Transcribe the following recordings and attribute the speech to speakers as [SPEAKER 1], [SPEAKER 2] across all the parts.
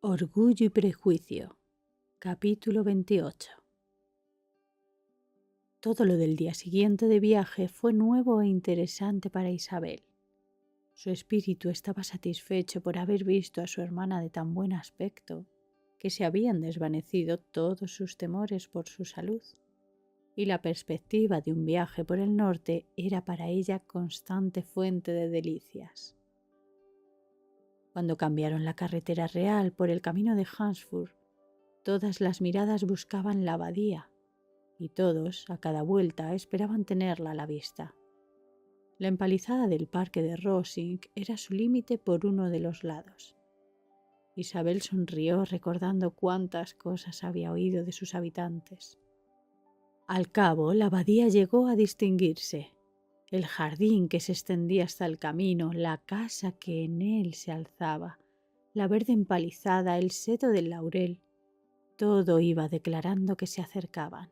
[SPEAKER 1] Orgullo y prejuicio. Capítulo 28. Todo lo del día siguiente de viaje fue nuevo e interesante para Isabel. Su espíritu estaba satisfecho por haber visto a su hermana de tan buen aspecto, que se habían desvanecido todos sus temores por su salud, y la perspectiva de un viaje por el norte era para ella constante fuente de delicias. Cuando cambiaron la carretera real por el camino de Hunsford, todas las miradas buscaban la abadía y todos, a cada vuelta, esperaban tenerla a la vista. La empalizada del parque de Rosing era su límite por uno de los lados. Isabel sonrió recordando cuántas cosas había oído de sus habitantes. Al cabo, la abadía llegó a distinguirse. El jardín que se extendía hasta el camino, la casa que en él se alzaba, la verde empalizada, el seto del laurel, todo iba declarando que se acercaban.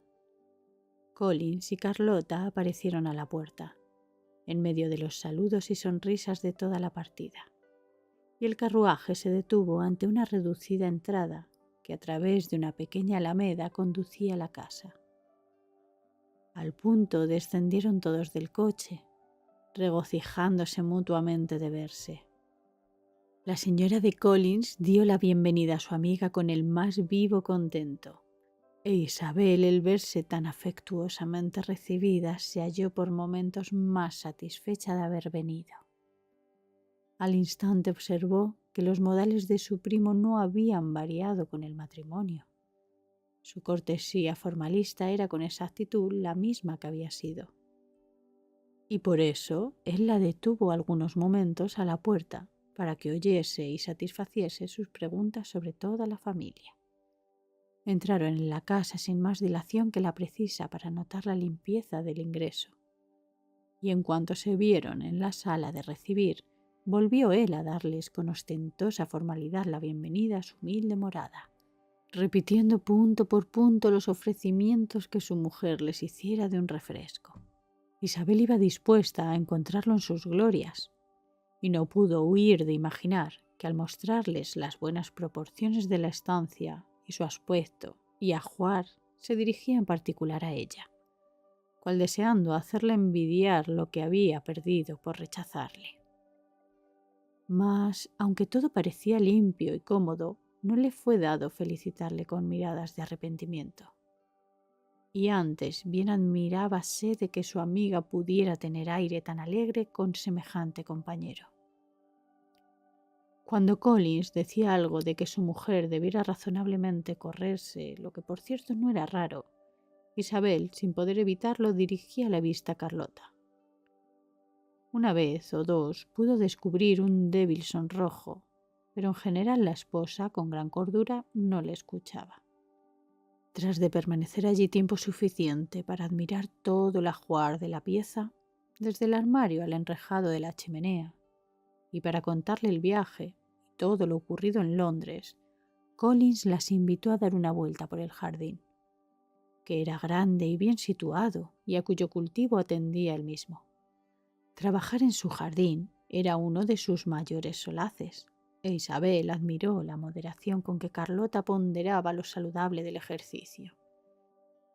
[SPEAKER 1] Collins y Carlota aparecieron a la puerta, en medio de los saludos y sonrisas de toda la partida, y el carruaje se detuvo ante una reducida entrada que a través de una pequeña alameda conducía a la casa. Al punto descendieron todos del coche, regocijándose mutuamente de verse. La señora de Collins dio la bienvenida a su amiga con el más vivo contento, e Isabel, el verse tan afectuosamente recibida, se halló por momentos más satisfecha de haber venido. Al instante observó que los modales de su primo no habían variado con el matrimonio. Su cortesía formalista era con exactitud la misma que había sido. Y por eso él la detuvo algunos momentos a la puerta para que oyese y satisfaciese sus preguntas sobre toda la familia. Entraron en la casa sin más dilación que la precisa para notar la limpieza del ingreso. Y en cuanto se vieron en la sala de recibir, volvió él a darles con ostentosa formalidad la bienvenida a su humilde morada, repitiendo punto por punto los ofrecimientos que su mujer les hiciera de un refresco. Isabel iba dispuesta a encontrarlo en sus glorias, y no pudo huir de imaginar que al mostrarles las buenas proporciones de la estancia y su aspecto y ajuar, se dirigía en particular a ella, cual deseando hacerle envidiar lo que había perdido por rechazarle. Mas, aunque todo parecía limpio y cómodo, no le fue dado felicitarle con miradas de arrepentimiento. Y antes bien admirábase de que su amiga pudiera tener aire tan alegre con semejante compañero. Cuando Collins decía algo de que su mujer debiera razonablemente correrse, lo que por cierto no era raro, Isabel, sin poder evitarlo, dirigía la vista a Carlota. Una vez o dos pudo descubrir un débil sonrojo, pero en general la esposa, con gran cordura, no le escuchaba. Tras de permanecer allí tiempo suficiente para admirar todo el ajuar de la pieza, desde el armario al enrejado de la chimenea, y para contarle el viaje y todo lo ocurrido en Londres, Collins las invitó a dar una vuelta por el jardín, que era grande y bien situado y a cuyo cultivo atendía él mismo. Trabajar en su jardín era uno de sus mayores solaces, e Isabel admiró la moderación con que Carlota ponderaba lo saludable del ejercicio,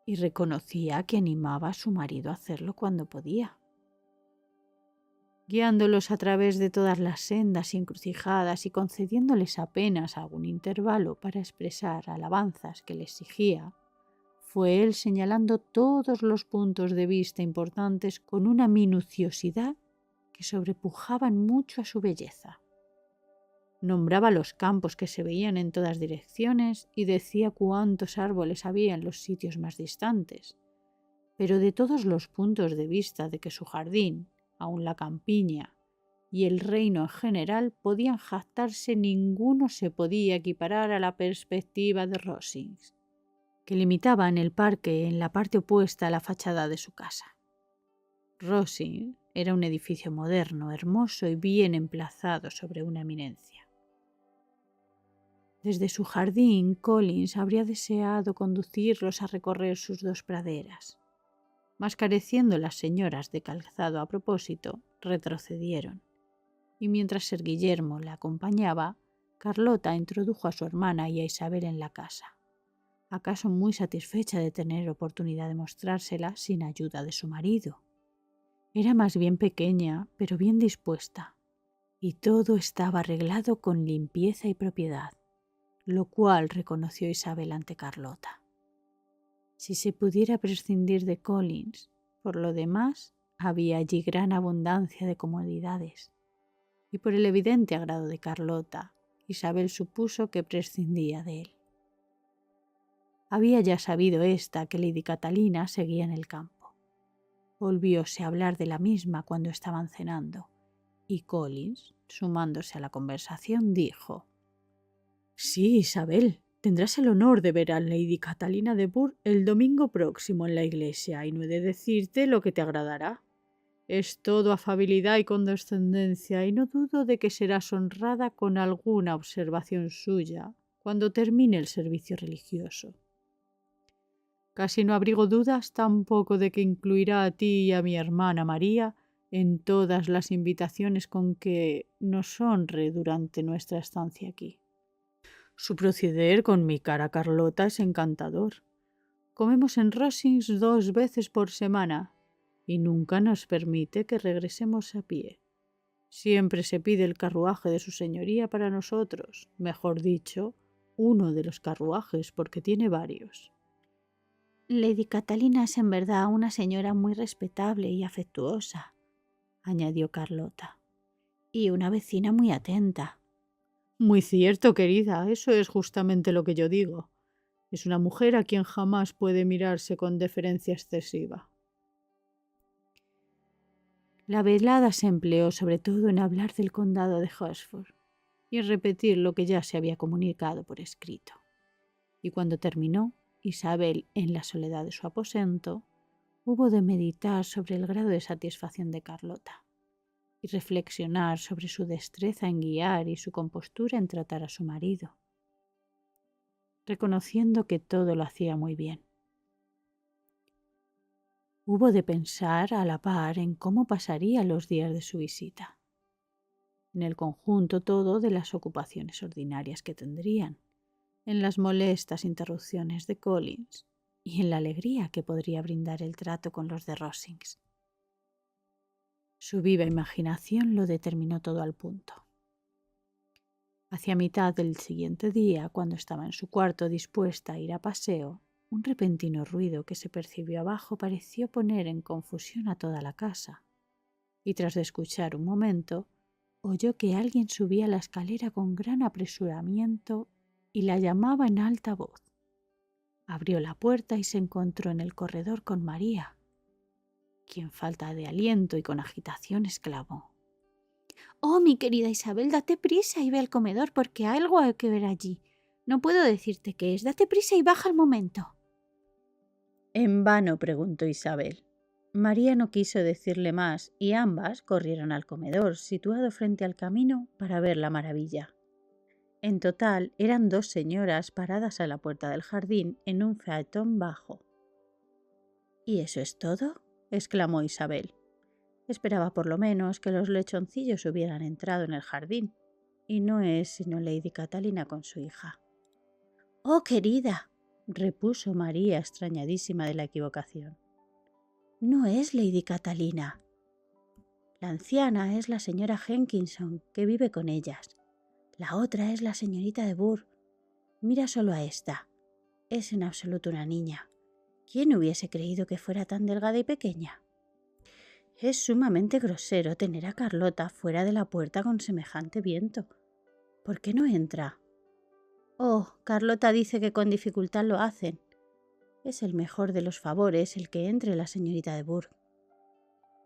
[SPEAKER 1] y reconocía que animaba a su marido a hacerlo cuando podía. Guiándolos a través de todas las sendas y encrucijadas y concediéndoles apenas algún intervalo para expresar alabanzas que le exigía, fue él señalando todos los puntos de vista importantes con una minuciosidad que sobrepujaban mucho a su belleza. Nombraba los campos que se veían en todas direcciones y decía cuántos árboles había en los sitios más distantes, pero de todos los puntos de vista de que su jardín, aun la campiña y el reino en general podían jactarse, ninguno se podía equiparar a la perspectiva de Rosings, que limitaban el parque en la parte opuesta a la fachada de su casa. Rosings era un edificio moderno, hermoso y bien emplazado sobre una eminencia. Desde su jardín, Collins habría deseado conducirlos a recorrer sus dos praderas, mas careciendo las señoras de calzado a propósito, retrocedieron, y mientras Sir Guillermo la acompañaba, Carlota introdujo a su hermana y a Isabel en la casa, acaso muy satisfecha de tener oportunidad de mostrársela sin ayuda de su marido. Era más bien pequeña, pero bien dispuesta, y todo estaba arreglado con limpieza y propiedad, lo cual reconoció Isabel ante Carlota. Si se pudiera prescindir de Collins, por lo demás, había allí gran abundancia de comodidades, y por el evidente agrado de Carlota, Isabel supuso que prescindía de él. Había ya sabido ésta que Lady Catalina seguía en el campo. Volvióse a hablar de la misma cuando estaban cenando, y Collins, sumándose a la conversación, dijo: «Sí, Isabel, tendrás el honor de ver a Lady Catalina de Bourgh el domingo próximo en la iglesia, y no he de decirte lo que te agradará. Es todo afabilidad y condescendencia, y no dudo de que serás honrada con alguna observación suya cuando termine el servicio religioso. Casi no abrigo dudas tampoco de que incluirá a ti y a mi hermana María en todas las invitaciones con que nos honre durante nuestra estancia aquí. Su proceder con mi cara Carlota es encantador. Comemos en Rosings 2 veces por semana y nunca nos permite que regresemos a pie. Siempre se pide el carruaje de su señoría para nosotros, mejor dicho, uno de los carruajes porque tiene varios». «Lady Catalina es en verdad una señora muy respetable y afectuosa», añadió Carlota, «y una vecina muy atenta». «Muy cierto, querida, eso es justamente lo que yo digo. Es una mujer a quien jamás puede mirarse con deferencia excesiva». La velada se empleó sobre todo en hablar del condado de Hertford y en repetir lo que ya se había comunicado por escrito. Y cuando terminó, Isabel, en la soledad de su aposento, hubo de meditar sobre el grado de satisfacción de Carlota y reflexionar sobre su destreza en guiar y su compostura en tratar a su marido, reconociendo que todo lo hacía muy bien. Hubo de pensar a la par en cómo pasaría los días de su visita, en el conjunto todo de las ocupaciones ordinarias que tendrían, en las molestas interrupciones de Collins y en la alegría que podría brindar el trato con los de Rosings. Su viva imaginación lo determinó todo al punto. Hacia mitad del siguiente día, cuando estaba en su cuarto dispuesta a ir a paseo, un repentino ruido que se percibió abajo pareció poner en confusión a toda la casa, y tras de escuchar un momento, oyó que alguien subía la escalera con gran apresuramiento y la llamaba en alta voz. Abrió la puerta y se encontró en el corredor con María, quien, falta de aliento y con agitación, exclamó: «Oh, mi querida Isabel, date prisa y ve al comedor porque algo hay que ver allí. No puedo decirte qué es. Date prisa y baja al momento». En vano preguntó Isabel. María no quiso decirle más y ambas corrieron al comedor, situado frente al camino, para ver la maravilla. En total eran 2 señoras paradas a la puerta del jardín en un faetón bajo. «¿Y eso es todo?», exclamó Isabel. Esperaba por lo menos que los lechoncillos hubieran entrado en el jardín, y no es sino Lady Catalina con su hija. «Oh, querida», repuso María, extrañadísima de la equivocación. «No es Lady Catalina. La anciana es la señora Jenkinson, que vive con ellas. La otra es la señorita de Bourgh. Mira solo a esta. Es en absoluto una niña. ¿Quién hubiese creído que fuera tan delgada y pequeña? Es sumamente grosero tener a Carlota fuera de la puerta con semejante viento. ¿Por qué no entra?» «Oh, Carlota dice que con dificultad lo hacen. Es el mejor de los favores el que entre la señorita de Bourgh».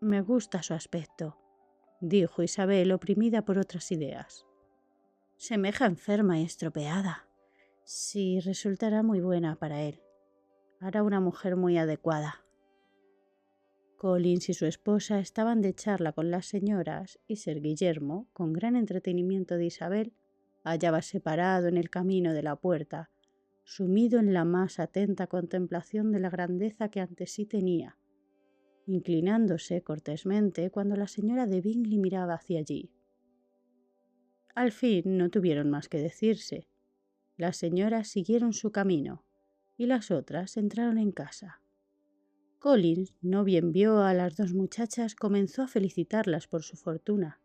[SPEAKER 1] «Me gusta su aspecto», dijo Isabel, oprimida por otras ideas. «Semeja enferma y estropeada. Sí, resultará muy buena para él. Hará una mujer muy adecuada». Collins y su esposa estaban de charla con las señoras y Sir Guillermo, con gran entretenimiento de Isabel, hallábase parado en el camino de la puerta, sumido en la más atenta contemplación de la grandeza que ante sí tenía, inclinándose cortésmente cuando la señora de Bingley miraba hacia allí. Al fin no tuvieron más que decirse. Las señoras siguieron su camino y las otras entraron en casa. Collins, no bien vio a las dos muchachas, comenzó a felicitarlas por su fortuna,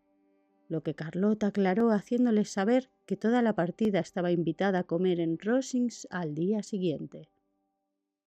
[SPEAKER 1] lo que Carlota aclaró haciéndoles saber que toda la partida estaba invitada a comer en Rosings al día siguiente.